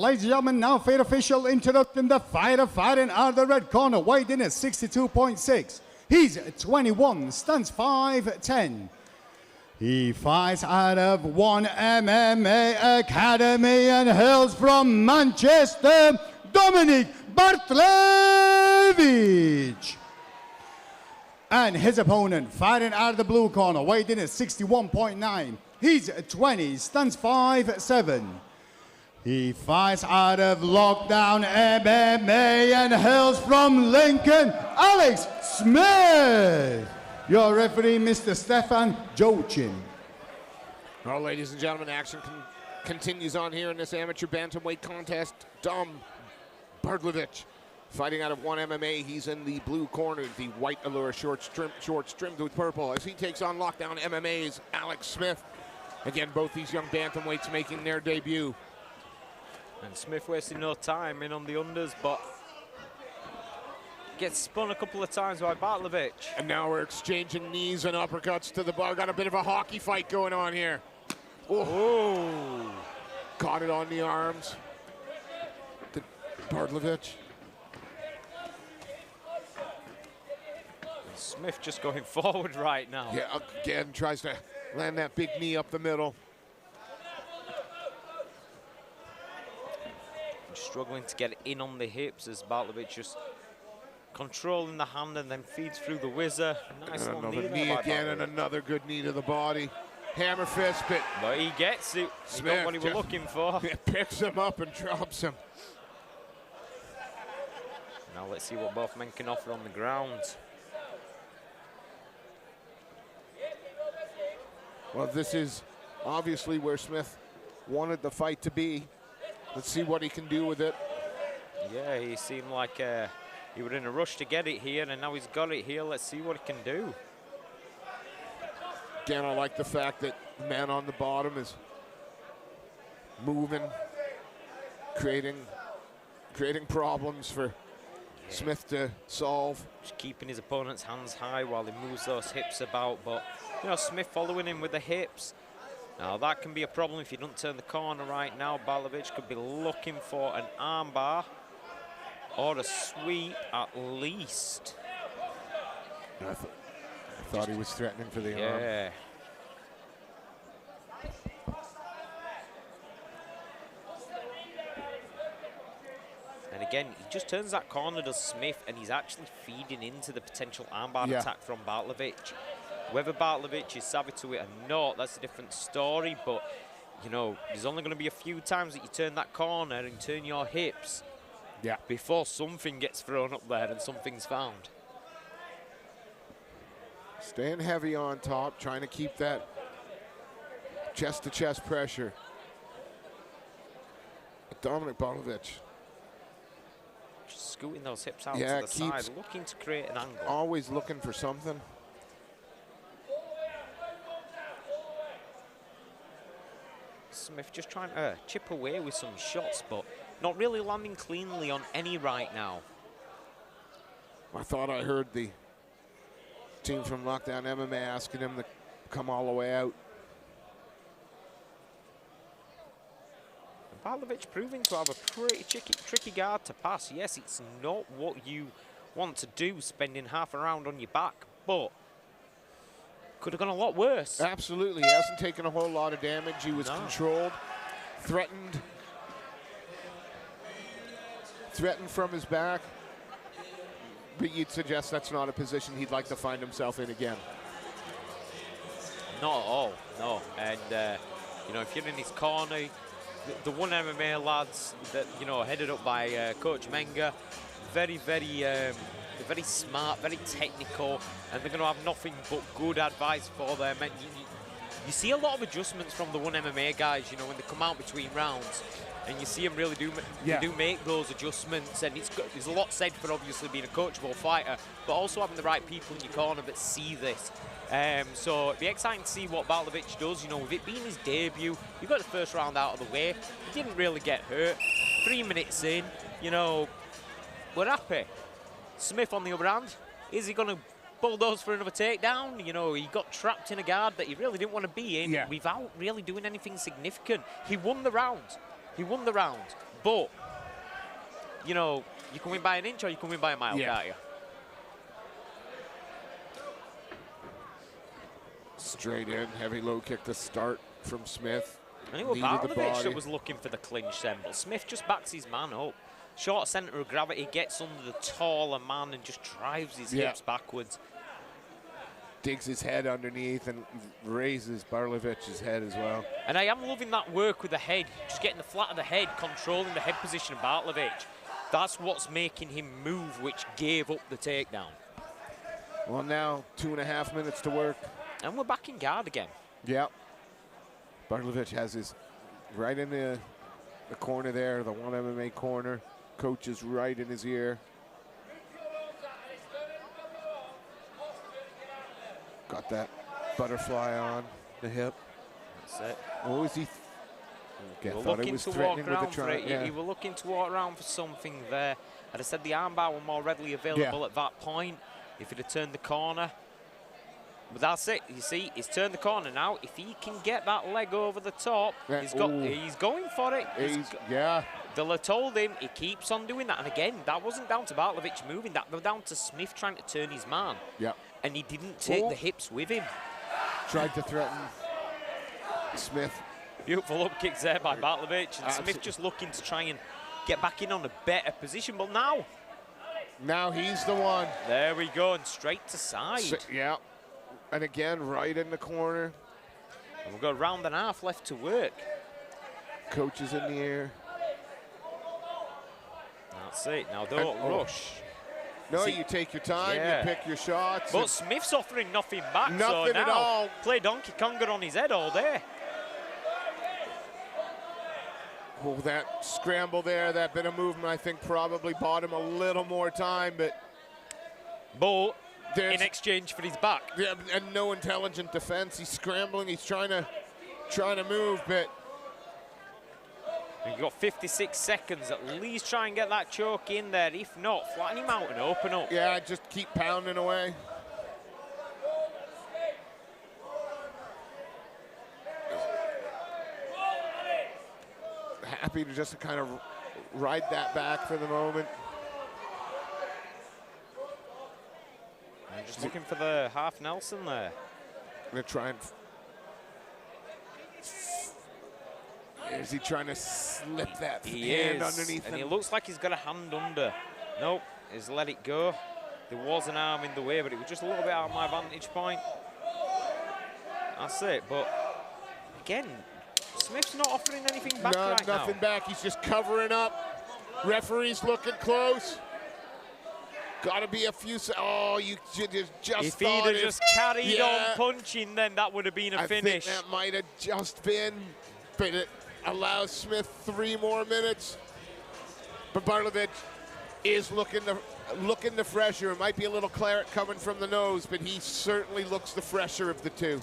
ladies and gentlemen, now fight official introducing the fighter fighting out of the red corner, weighed in at 62.6. He's 21, stands 5'10". He fights out of One MMA Academy and hails from Manchester, Dominic Bartlewicz. And his opponent, fighting out of the blue corner, weighed in at 61.9. He's 20, stands 5'7". He fights out of Lockdown MMA and hails from Lincoln, Alex Smith. Your referee, Mr. Stefan Jocin. Well, ladies and gentlemen, action continues on here in this amateur bantamweight contest. Dom Bartlewicz fighting out of One MMA. He's in the blue corner, the white allure shorts trimmed with purple, as he takes on Lockdown MMA's Alex Smith. Again, both these young bantamweights making their debut. And Smith wasting no time in on the unders, but gets spun a couple of times by Bartlewicz. And now we're exchanging knees and uppercuts to the bar. Got a bit of a hockey fight going on here. Oh. Caught it on the arms. Bartlewicz. Smith just going forward right now. Yeah, again, tries to land that big knee up the middle. Struggling to get it in on the hips as Bartlewicz just controlling the hand and then feeds through the whizzer. Nice little knee again, and another good knee to the body. Hammer fist, but he gets it. He got what he was looking for. Picks him up and drops him. Now let's see what both men can offer on the ground. Well, this is obviously where Smith wanted the fight to be. Let's see what he can do with it. Yeah, he seemed like he was in a rush to get it here, and now he's got it here. Let's see what he can do. Again, I like the fact that the man on the bottom is moving, creating problems for Smith to solve. Just keeping his opponent's hands high while he moves those hips about, but you know, Smith following him with the hips. Now that can be a problem if you don't turn the corner right now. Bartlewicz could be looking for an armbar or a sweep at least. I thought he was threatening for the arm. Yeah. And again, he just turns that corner, does Smith, and he's actually feeding into the potential armbar attack from Bartlewicz. Whether Bartlewicz is savvy to it or not, that's a different story, but you know, there's only going to be a few times that you turn that corner and turn your hips before something gets thrown up there and something's found. Staying heavy on top, trying to keep that chest-to-chest pressure. Dominic Bartlewicz. Just scooting those hips out to the side, looking to create an angle. Always looking for something. Smith just trying to chip away with some shots, but not really landing cleanly on any right now. I thought I heard the team from Lockdown MMA asking him to come all the way out. Bartlewicz proving to have a pretty tricky guard to pass. Yes, it's not what you want to do, spending half a round on your back, but could have gone a lot worse. Absolutely. He hasn't taken a whole lot of damage. He was controlled, threatened from his back. But you'd suggest that's not a position he'd like to find himself in again. Not at all, no. And, you know, if you're in his corner, the One MMA lads that, you know, headed up by Coach Menga, very smart, very technical, and they're going to have nothing but good advice for them. And you see a lot of adjustments from the One MMA guys, you know, when they come out between rounds, and you see them really do make those adjustments. And there's a lot said for obviously being a coachable fighter, but also having the right people in your corner that see this. So it'd be exciting to see what Bartlewicz does. You know, with it being his debut, he got the first round out of the way. He didn't really get hurt. 3 minutes in, you know, we're happy. Smith, on the other hand, is he going to bulldoze for another takedown? You know, he got trapped in a guard that he really didn't want to be in without really doing anything significant. He won the round. But, you know, you can win by an inch or you can win by a mile, can't you? Straight in, heavy low kick to start from Smith. I think it was Bartlewicz that was looking for the clinch then, but Smith just backs his man up. Short centre of gravity, gets under the taller man and just drives his hips backwards. Digs his head underneath and raises Bartlewicz's head as well. And I am loving that work with the head, just getting the flat of the head, controlling the head position of Bartlewicz. That's what's making him move, which gave up the takedown. Well, now 2.5 minutes to work. And we're back in guard again. Yeah. Bartlewicz has his right in the corner there, the one MMA corner. Coach is right in his ear. Got that butterfly on the hip. That's it. What was he? He I was thought it looking was to threatening walk with around the for it. yeah. He was looking to walk around for something there. I'd have said the armbar were more readily available at that point if he'd have turned the corner. But that's it. You see, he's turned the corner now. If he can get that leg over the top, he's going for it. They'll have told him. He keeps on doing that. And again, that wasn't down to Bartlewicz moving. That was down to Smith trying to turn his man. Yeah. And he didn't take the hips with him. Tried to threaten Smith. Beautiful up kicks there by Bartlewicz. And Smith just looking to try and get back in on a better position. But now he's the one. There we go. And straight to side. Yeah. And again, right in the corner. And we've got a round and a half left to work. Coach is in the air. That's it. Now don't rush. No, you take your time, you pick your shots. But Smith's offering nothing back. Nothing at all. Play Donkey Konga on his head all day. Oh, that scramble there, that bit of movement, I think probably bought him a little more time, but in exchange for his back. Yeah, and no intelligent defense. He's scrambling, he's trying to move, but you've got 56 seconds. At least try and get that choke in there. If not, flatten him out and open up. Yeah, just keep pounding away. Happy to just kind of ride that back for the moment. I'm just looking for the half Nelson there. I'm going to try and... Is he trying to slip that hand underneath him? And he looks like he's got a hand under. Nope, he's let it go. There was an arm in the way, but it was just a little bit out of my vantage point. That's it, but again, Smith's not offering anything back right now. Nothing back, he's just covering up. Referee's looking close. Got to be a few. Oh, you just if he'd have just carried on punching, then that would have been a finish. I think that might have just been, but it allows Smith 3 more minutes. But Bartlewicz is looking the fresher. It might be a little claret coming from the nose, but he certainly looks the fresher of the two.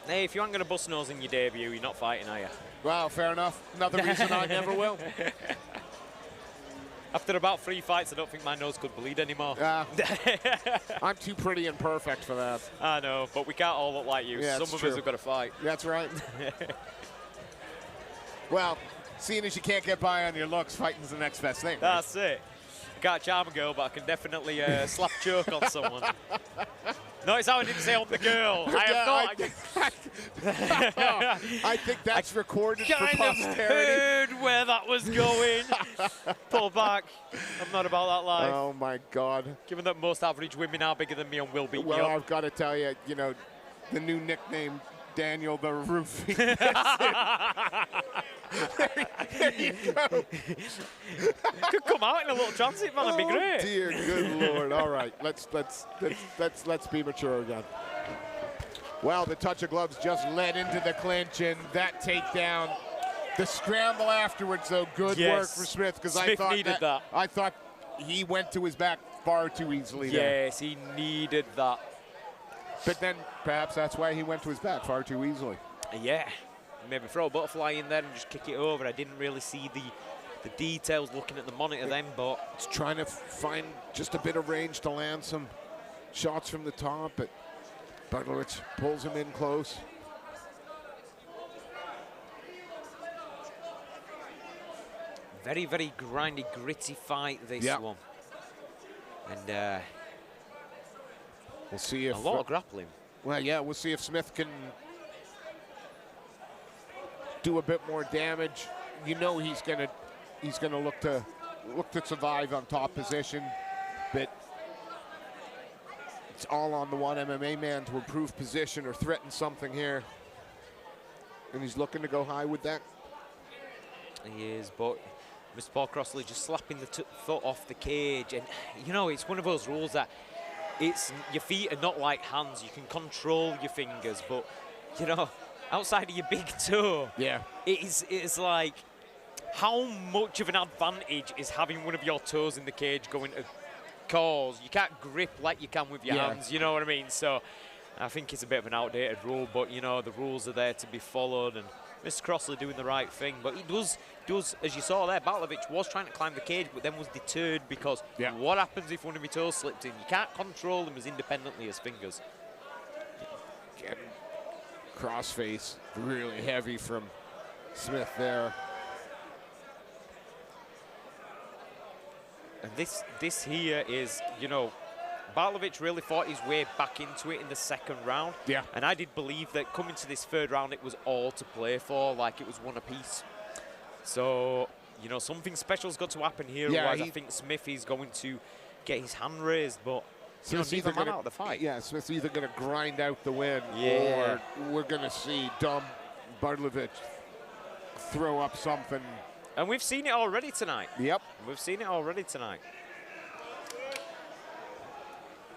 Hey, if you aren't going to bust nose in your debut, you're not fighting, are you? Well, fair enough. Another reason I never will. After about 3 fights, I don't think my nose could bleed anymore. I'm too pretty and perfect for that. I know, but we can't all look like you. Yeah, Some of us have got to fight. That's right. Well, seeing as you can't get by on your looks, fighting's the next best thing. Right? That's it. I can't charm a girl, but I can definitely slap choke on someone. Notice how I didn't say on the girl. I have not. I think that's recorded for posterity. I kind of heard where that was going. Pull back. I'm not about that life. Oh, my God. Given that most average women are bigger than me and will beat me up. Well, I've got to tell you, you know, the new nickname, Daniel the Roofie. There you go. Could come out in a little transit, man. It'd be great. Dear good Lord. All right, let's be mature again. Well, the touch of gloves just led into the clinch, and that takedown. The scramble afterwards, though, good work for Smith, because I thought he went to his back far too easily there. Yes, he needed that. But then perhaps that's why he went to his back far too easily. Yeah. Maybe throw a butterfly in there and just kick it over. I didn't really see the details looking at the monitor then, but... It's trying to find just a bit of range to land some shots from the top, but Bartlewicz pulls him in close. Very, very grindy, gritty fight, this one. And we'll see if... a lot of grappling. Well, yeah, we'll see if Smith can do a bit more damage. You know he's gonna look to survive on top position, but it's all on the one MMA man to improve position or threaten something here. And he's looking to go high with that. He is, but Mr. Paul Crossley just slapping the foot off the cage. And, you know, it's one of those rules that your feet are not like hands. You can control your fingers, but, you know, outside of your big toe, it's like, how much of an advantage is having one of your toes in the cage going to cause? You can't grip like you can with your hands, you know what I mean? So I think it's a bit of an outdated rule, but, you know, the rules are there to be followed, and Mr. Crossley doing the right thing. But he does, as you saw there, Bartlewicz was trying to climb the cage, but then was deterred because what happens if one of your toes slipped in? You can't control them as independently as fingers. Again, crossface, really heavy from Smith there. And this here is, you know, Bartlewicz really fought his way back into it in the second round. Yeah. And I did believe that coming to this third round, it was all to play for, like it was one apiece. So, you know, something special's got to happen here. Otherwise, I think Smith is going to get his hand raised, but neither man out of the fight. Yeah, Smith's either going to grind out the win, or we're going to see Dom Bartlewicz throw up something. And we've seen it already tonight. Yep. We've seen it already tonight.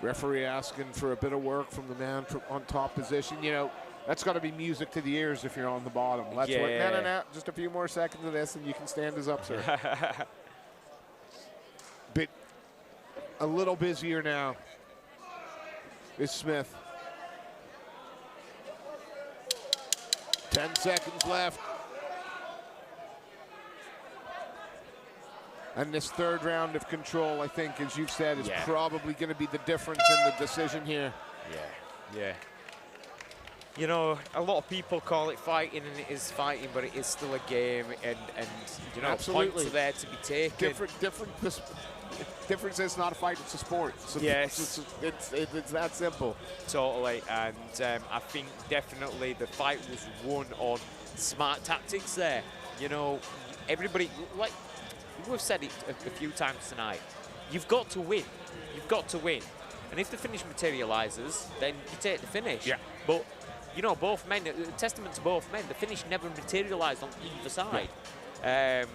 Referee asking for a bit of work from the man on top position. You know, that's got to be music to the ears if you're on the bottom. Let's work. No. Just a few more seconds of this and you can stand us up, sir. Bit a little busier now is Smith. 10 seconds left. And this third round of control, I think, as you've said, is probably going to be the difference in the decision here. Yeah. You know, a lot of people call it fighting, and it is fighting, but it is still a game, and you know, points are there to be taken. Difference is not a fight, it's a sport. So yes. It's that simple. Totally, and I think definitely the fight was won on smart tactics there. You know, everybody, like, we've said it a few times tonight, you've got to win. You've got to win. And if the finish materializes, then you take the finish. Yeah. But, you know, both men, testament to both men, the finish never materialized on either side.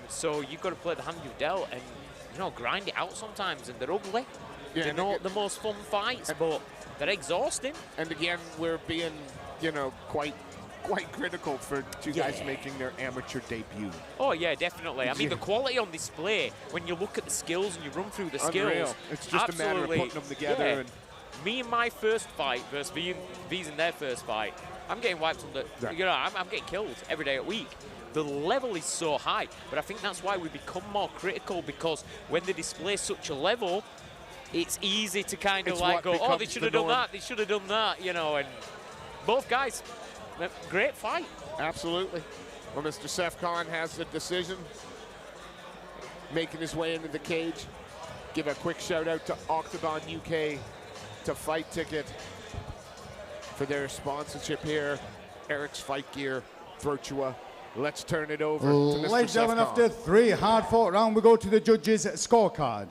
So you've got to play the hand you've dealt and, you know, grind it out sometimes. And they're ugly. Yeah, they're not the most fun fights, but they're exhausting. And again, we're being, you know, quite critical for two guys making their amateur debut. Oh yeah, definitely. I mean, the quality on display when you look at the skills and you run through the skills. It's just a matter of putting them together. Yeah. And me and my first fight versus these in their first fight, I'm getting wiped on the. You know, I'm getting killed every day a week. The level is so high, but I think that's why we become more critical, because when they display such a level, it's easy to kind of like go, oh, they should have done that, they should have done that, you know. And both guys. Great fight. Absolutely. Well, Mr. Seth Khan has the decision, making his way into the cage. Give a quick shout out to Octagon UK, to Fight Ticket, for their sponsorship here. Eric's Fight Gear, Virtua. Let's turn it over to Mr. Ladies and Seth gentlemen, Khan. after 3 hard-fought rounds, we go to the judges' scorecard.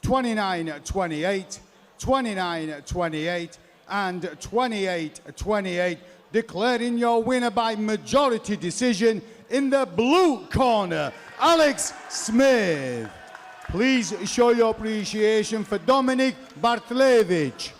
29-28, 29-28, and 28-28. Declaring your winner by majority decision in the blue corner, Alex Smith. Please show your appreciation for Dominic Bartlewicz.